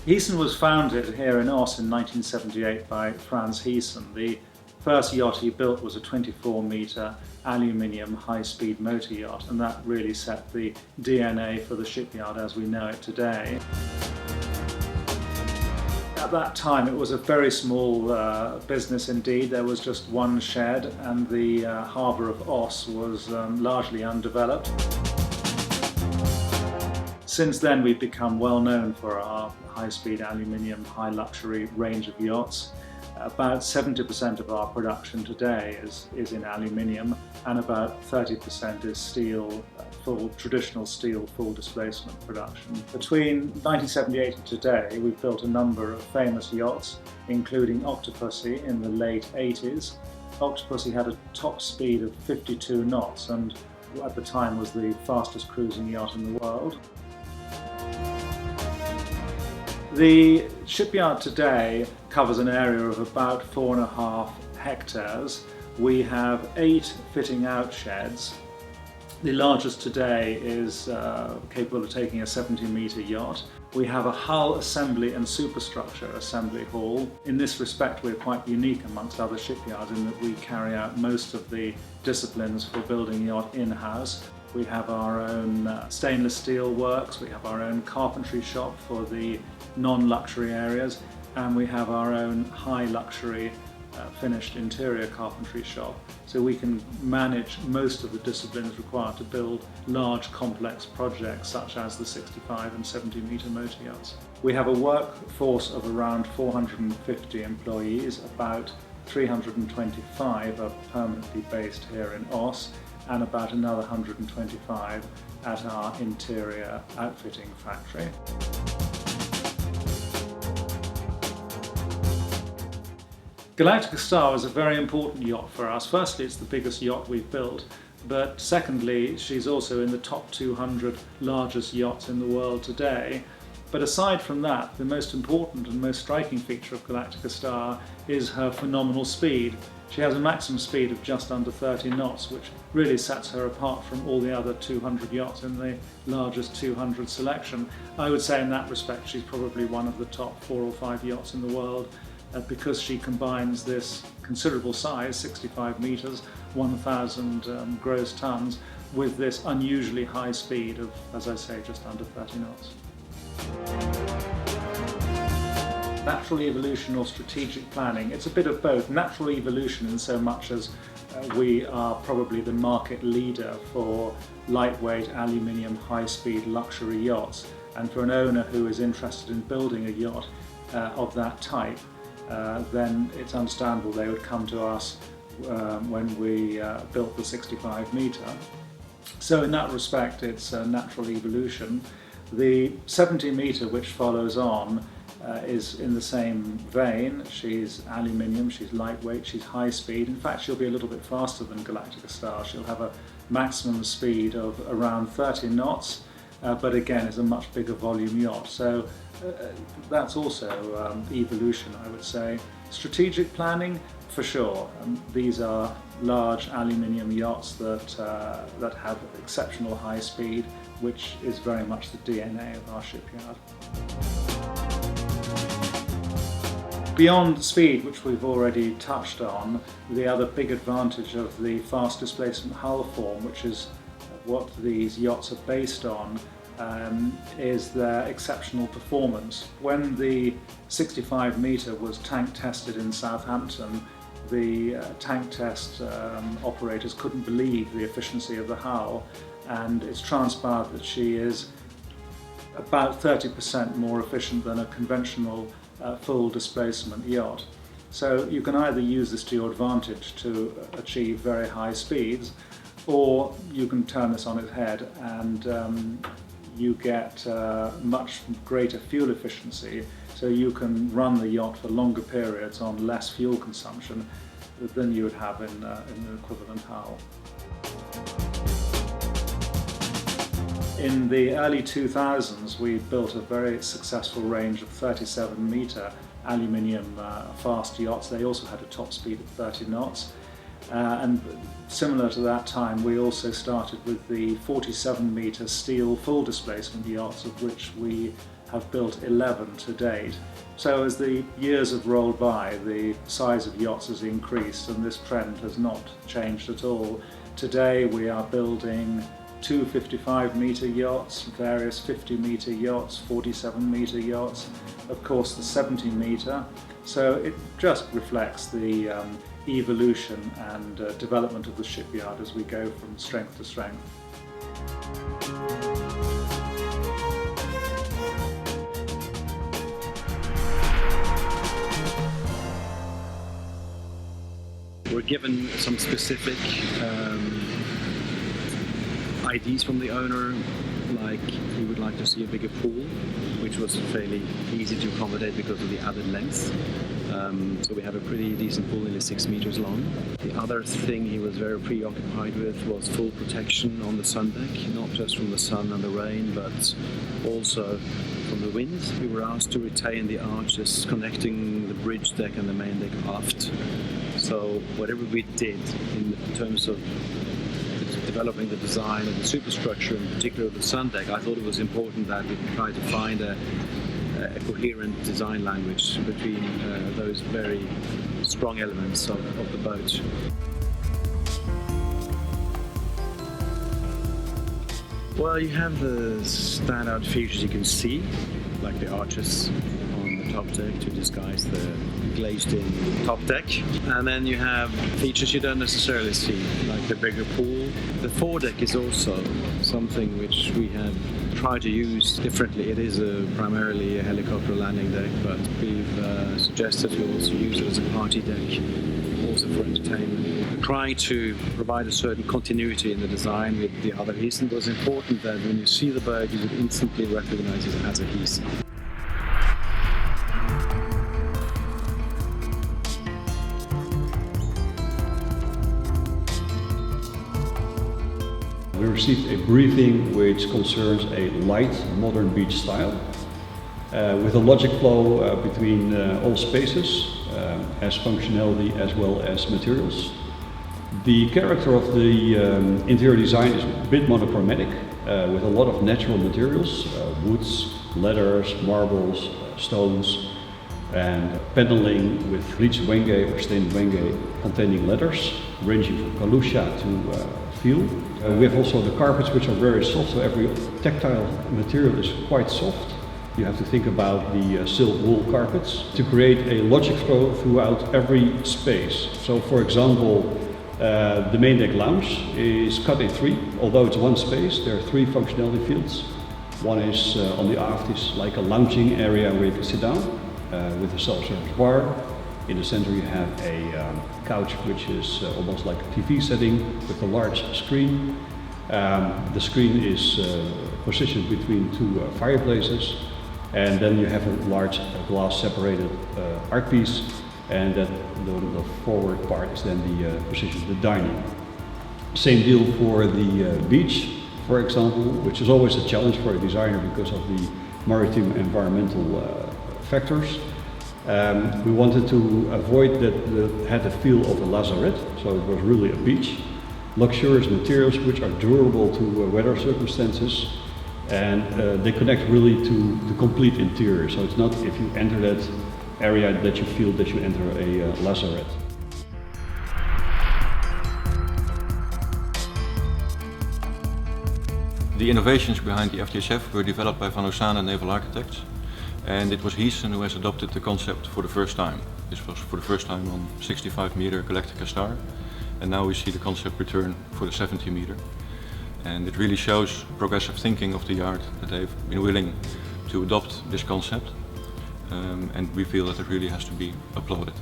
Heesen was founded here in Oss in 1978 by Franz Heesen. The first yacht he built was a 24-metre aluminium high-speed motor yacht, and that really set the DNA for the shipyard as we know it today. At that time it was a very small business indeed. There was just one shed and the harbour of Oss was largely undeveloped. Since then we've become well known for our high-speed aluminium, high-luxury range of yachts. About 70% of our production today is in aluminium, and about 30% is steel, traditional steel full displacement production. Between 1978 and today we've built a number of famous yachts, including Octopussy in the late 80s. Octopussy had a top speed of 52 knots and at the time was the fastest cruising yacht in the world. The shipyard today covers an area of about 4.5 hectares. We have 8 fitting out sheds. The largest today is capable of taking a 70-metre yacht. We have a hull assembly and superstructure assembly hall. In this respect we're quite unique amongst other shipyards in that we carry out most of the disciplines for building a yacht in-house. We have our own stainless steel works, we have our own carpentry shop for the non-luxury areas, and we have our own high luxury finished interior carpentry shop. So we can manage most of the disciplines required to build large complex projects such as the 65 and 70-metre motor yachts. We have a workforce of around 450 employees, about 325 are permanently based here in Oss, and about another 125 at our interior outfitting factory. Galactica Star is a very important yacht for us. Firstly, it's the biggest yacht we've built, but secondly, she's also in the top 200 largest yachts in the world today. But aside from that, the most important and most striking feature of Galactica Star is her phenomenal speed. She has a maximum speed of just under 30 knots, which really sets her apart from all the other 200 yachts in the largest 200 selection. I would say in that respect she's probably one of the top 4 or 5 yachts in the world because she combines this considerable size, 65 metres, 1,000 gross tons, with this unusually high speed of, as I say, just under 30 knots. Natural evolution or strategic planning, it's a bit of both. Natural evolution in so much as we are probably the market leader for lightweight aluminium high-speed luxury yachts, and for an owner who is interested in building a yacht of that type, then it's understandable they would come to us when we built the 65 metre. So in that respect it's a natural evolution. The 70 metre which follows on is in the same vein. She's aluminium, she's lightweight, she's high speed. In fact, she'll be a little bit faster than Galactica Star. She'll have a maximum speed of around 30 knots, but again, is a much bigger volume yacht. So that's also evolution, I would say. Strategic planning, for sure. These are large aluminium yachts that have exceptional high speed, which is very much the DNA of our shipyard. Beyond speed, which we've already touched on, the other big advantage of the fast displacement hull form, which is what these yachts are based on, is their exceptional performance. When the 65 metre was tank tested in Southampton, the tank test operators couldn't believe the efficiency of the hull, and it's transpired that she is about 30% more efficient than a conventional full displacement yacht. So you can either use this to your advantage to achieve very high speeds, or you can turn this on its head and you get much greater fuel efficiency, so you can run the yacht for longer periods on less fuel consumption than you would have in an equivalent hull. In the early 2000s we built a very successful range of 37 metre aluminium fast yachts. They also had a top speed of 30 knots. And similar to that time we also started with the 47 metre steel full displacement yachts, of which we have built 11 to date. So as the years have rolled by, the size of yachts has increased, and this trend has not changed at all. Today we are building 2 55-metre yachts, various 50-metre yachts, 47-metre yachts, of course the 70-metre. So it just reflects the evolution and development of the shipyard as we go from strength to strength. We're given some specific ideas from the owner, like he would like to see a bigger pool, which was fairly easy to accommodate because of the added length. So we have a pretty decent pool, nearly 6 meters long. The other thing he was very preoccupied with was full protection on the sun deck, not just from the sun and the rain, but also from the wind. We were asked to retain the arches connecting the bridge deck and the main deck aft. So whatever we did in terms of developing the design of the superstructure, in particular the sun deck, I thought it was important that we try to find a coherent design language between those very strong elements of the boat. Well, you have the standout features you can see, like the arches on the top deck to disguise the glazed-in top deck. And then you have features you don't necessarily see, like the bigger pool. The foredeck is also something which we have tried to use differently. It is primarily a helicopter landing deck, but we've suggested we also use it as a party deck, also for entertainment. Trying to provide a certain continuity in the design with the other Heesen. It was important that when you see the boat, you would instantly recognize it as a Heesen. We received a briefing which concerns a light, modern beach style with a logic flow between all spaces as functionality as well as materials. The character of the interior design is a bit monochromatic with a lot of natural materials, woods, leathers, marbles, stones, and paneling with bleached wenge or stained wenge containing leathers ranging from Kalusha to feel. We have also the carpets, which are very soft, so every tactile material is quite soft. You have to think about the silk wool carpets to create a logic flow throughout every space. So for example, the main deck lounge is cut in 3. Although it's one space, there are 3 functionality fields. One is on the aft is like a lounging area where you can sit down with a self-service bar. In the center you have a couch which is almost like a TV setting with a large screen. The screen is positioned between 2 fireplaces, and then you have a large glass separated art piece, and that the forward part is then the position of the dining. Same deal for the beach, for example, which is always a challenge for a designer because of the maritime environmental factors. We wanted to avoid that it had the feel of a lazarette, so it was really a beach. Luxurious materials which are durable to weather circumstances, and they connect really to the complete interior. So it's not if you enter that area that you feel that you enter a lazarette. The innovations behind the FTHF were developed by Van Ossana Naval Architects, and it was Heesen who has adopted the concept for the first time. This was for the first time on 65-meter Galactica Star, and now we see the concept return for the 70-meter. And it really shows progressive thinking of the yard, that they've been willing to adopt this concept, and we feel that it really has to be applauded.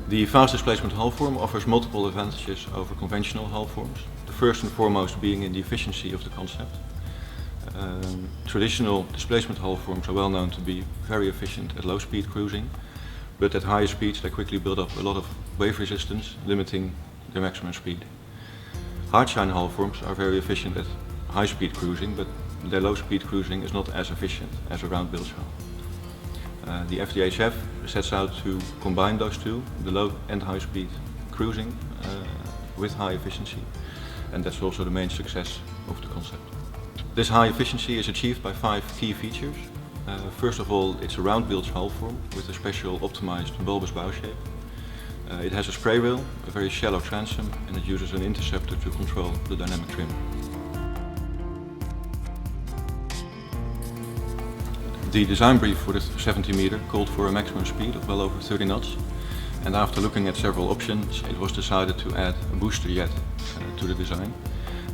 The fast displacement hull form offers multiple advantages over conventional hull forms. The first and foremost being in the efficiency of the concept. Traditional displacement hull forms are well known to be very efficient at low speed cruising, but at higher speeds they quickly build up a lot of wave resistance, limiting their maximum speed. Hardshine hull forms are very efficient at high speed cruising, but their low speed cruising is not as efficient as a round bilge hull. The FTHF sets out to combine those two, the low and high speed cruising with high efficiency, and that's also the main success of the concept. This high efficiency is achieved by 5 key features. First of all, it's a round bilge hull form with a special optimized bulbous bow shape. It has a spray rail, a very shallow transom, and it uses an interceptor to control the dynamic trim. The design brief for the 70 meter called for a maximum speed of well over 30 knots, and after looking at several options, it was decided to add a booster jet to the design.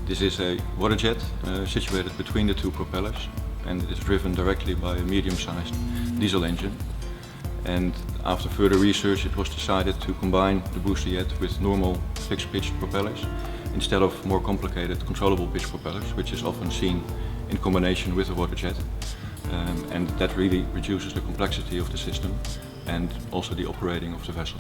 This is a water jet situated between the two propellers, and it is driven directly by a medium-sized diesel engine. And after further research, it was decided to combine the booster jet with normal fixed-pitch propellers instead of more complicated controllable pitch propellers, which is often seen in combination with a water jet. And that really reduces the complexity of the system and also the operating of the vessel.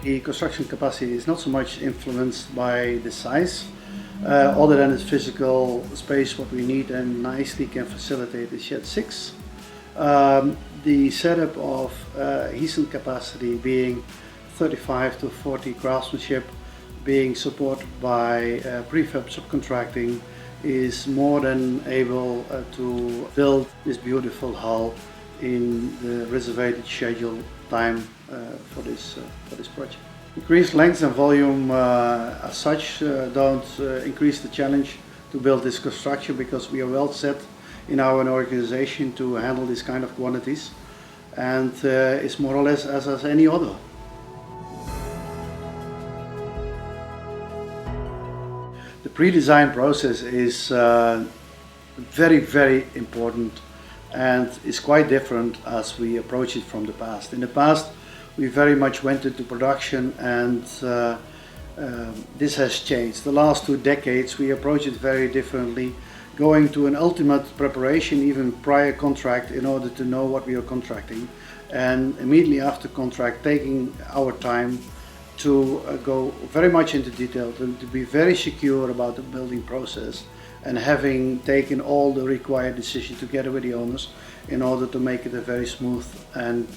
The construction capacity is not so much influenced by the size, other than its physical space, what we need and nicely can facilitate the Shed 6. The setup of Heesen capacity being 35 to 40 craftsmanship, being supported by prefab subcontracting, is more than able to build this beautiful hull in the reserved schedule time for this project. Increased length and volume as such don't increase the challenge to build this construction, because we are well set in our organization to handle this kind of quantities, and it's more or less as any other. The pre-design process is very, very important, and is quite different as we approach it from the past. In the past, we very much went into production, and this has changed. The last 2 decades we approach it very differently, going to an ultimate preparation, even prior contract, in order to know what we are contracting, and immediately after contract taking our time to go very much into detail, to be very secure about the building process, and having taken all the required decisions together with the owners in order to make it a very smooth and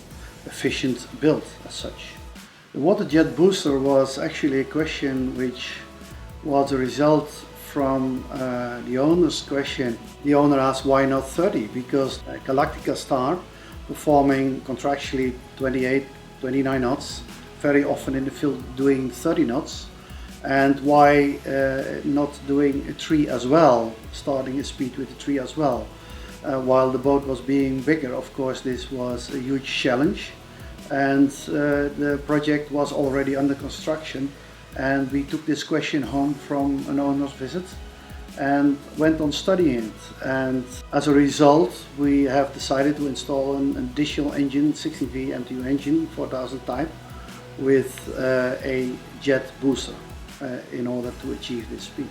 efficient build as such. The water jet booster was actually a question which was a result from the owner's question. The owner asked why not 30, because Galactica Star, performing contractually 28, 29 knots, very often in the field doing 30 knots, and why not doing a 3 as well, starting a speed with a 3 as well. While the boat was being bigger, of course, this was a huge challenge, and the project was already under construction, and we took this question home from an owner's visit and went on studying it. And as a result, we have decided to install an additional engine, 16V MTU engine, 4000 type, with a jet booster in order to achieve this speed.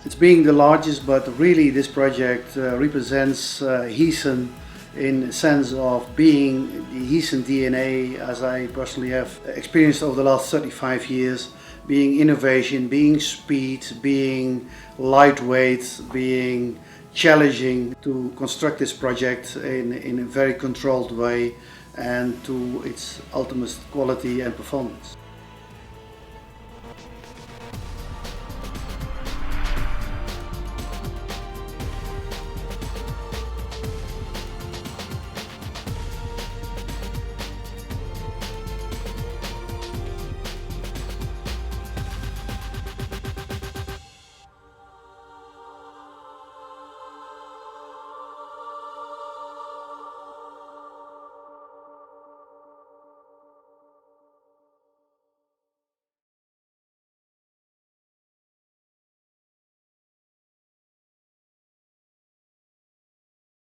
It's being the largest, but really this project represents Heesen in the sense of being the Heesen DNA, as I personally have experienced over the last 35 years, being innovation, being speed, being lightweight, being challenging, to construct this project in a very controlled way and to its ultimate quality and performance.